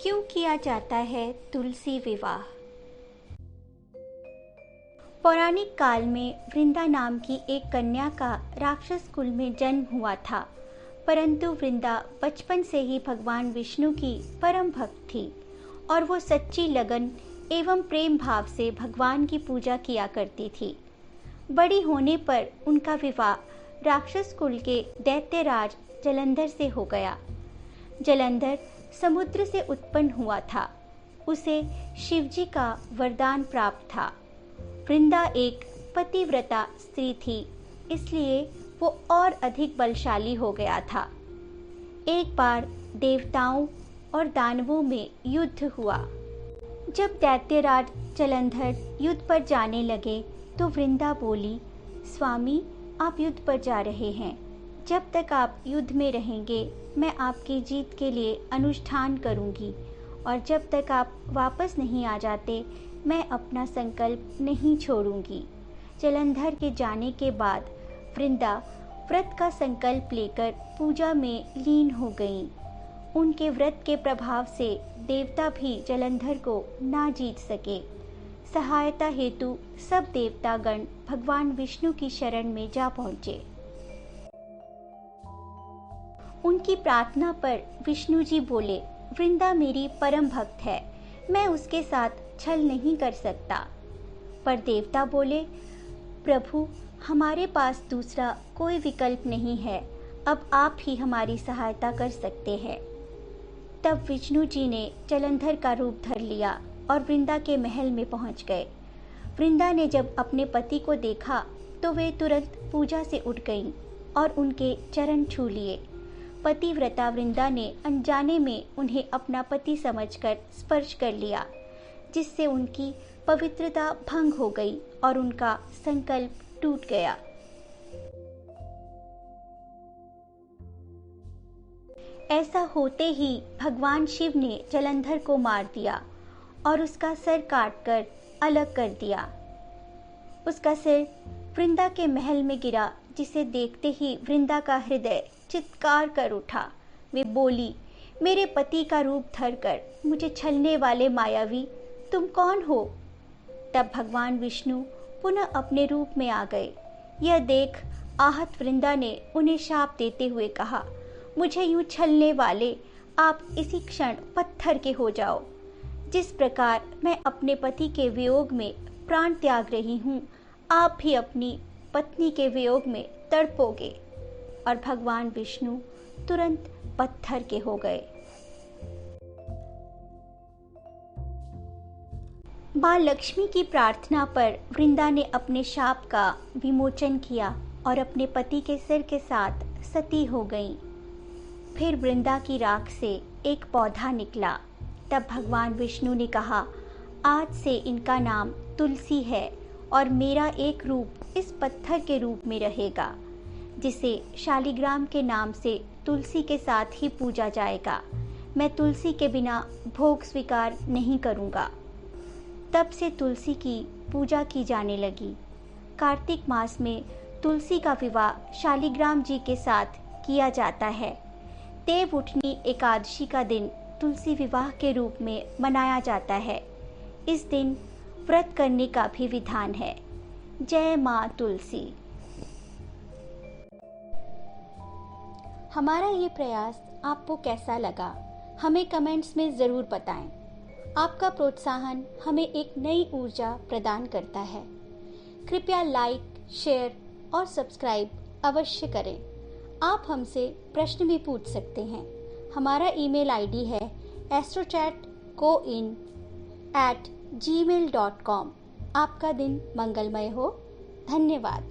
क्यों किया जाता है तुलसी विवाह? पौराणिक काल में वृंदा नाम की एक कन्या का राक्षस कुल में जन्म हुआ था, परंतु वृंदा बचपन से ही भगवान विष्णु की परम भक्त थी और वो सच्ची लगन एवं प्रेम भाव से भगवान की पूजा किया करती थी। बड़ी होने पर उनका विवाह राक्षस कुल के दैत्यराज जलंधर से हो गया। जलंधर समुद्र से उत्पन्न हुआ था। उसे शिवजी का वरदान प्राप्त था। वृंदा एक पतिव्रता स्त्री थी, इसलिए वो और अधिक बलशाली हो गया था। एक बार देवताओं और दानवों में युद्ध हुआ। जब दैत्यराज जलंधर युद्ध पर जाने लगे तो वृंदा बोली, स्वामी, आप युद्ध पर जा रहे हैं। जब तक आप युद्ध में रहेंगे मैं आपकी जीत के लिए अनुष्ठान करूंगी, और जब तक आप वापस नहीं आ जाते मैं अपना संकल्प नहीं छोड़ूंगी। जलंधर के जाने के बाद वृंदा व्रत का संकल्प लेकर पूजा में लीन हो गईं। उनके व्रत के प्रभाव से देवता भी जलंधर को ना जीत सके। सहायता हेतु सब देवतागण भगवान विष्णु की शरण में जा पहुँचे। उनकी प्रार्थना पर विष्णु जी बोले, वृंदा मेरी परम भक्त है, मैं उसके साथ छल नहीं कर सकता। पर देवता बोले, प्रभु, हमारे पास दूसरा कोई विकल्प नहीं है, अब आप ही हमारी सहायता कर सकते हैं। तब विष्णु जी ने जलंधर का रूप धर लिया और वृंदा के महल में पहुंच गए। वृंदा ने जब अपने पति को देखा तो वे तुरंत पूजा से उठ गईं और उनके चरण छू लिए। पतिव्रता वृंदा ने अनजाने में उन्हें अपना पति समझकर स्पर्श कर लिया, जिससे उनकी पवित्रता भंग हो गई और उनका संकल्प टूट गया। ऐसा होते ही भगवान शिव ने जलंधर को मार दिया और उसका सिर काटकर अलग कर दिया। उसका सिर वृंदा के महल में गिरा, जिसे देखते ही वृंदा का हृदय चित्कार कर उठा। वे बोली, मेरे पति का रूप धरकर मुझे छलने वाले मायावी, तुम कौन हो? तब भगवान विष्णु पुनः अपने रूप में आ गए। यह देख आहत वृंदा ने उन्हें शाप देते हुए कहा, मुझे यूं छलने वाले, आप इसी क्षण पत्थर के हो जाओ। जिस प्रकार मैं अपने पति के वियोग में प्राण त्याग रही हूँ, आप भी अपनी पत्नी के वियोग में तड़पोगे। और भगवान विष्णु तुरंत पत्थर के हो गए। माँ लक्ष्मी की प्रार्थना पर वृंदा ने अपने शाप का विमोचन किया और अपने पति के सिर के साथ सती हो गईं। फिर वृंदा की राख से एक पौधा निकला। तब भगवान विष्णु ने कहा, आज से इनका नाम तुलसी है और मेरा एक रूप इस पत्थर के रूप में रहेगा, जिसे शालिग्राम के नाम से तुलसी के साथ ही पूजा जाएगा। मैं तुलसी के बिना भोग स्वीकार नहीं करूँगा। तब से तुलसी की पूजा की जाने लगी। कार्तिक मास में तुलसी का विवाह शालिग्राम जी के साथ किया जाता है। देवउठनी एकादशी का दिन तुलसी विवाह के रूप में मनाया जाता है। इस दिन व्रत करने का भी विधान है। जय माँ तुलसी। हमारा ये प्रयास आपको कैसा लगा, हमें कमेंट्स में ज़रूर बताएं। आपका प्रोत्साहन हमें एक नई ऊर्जा प्रदान करता है। कृपया लाइक, शेयर और सब्सक्राइब अवश्य करें। आप हमसे प्रश्न भी पूछ सकते हैं। हमारा ईमेल आईडी है astrochatcoin@gmail.com। आपका दिन मंगलमय हो। धन्यवाद।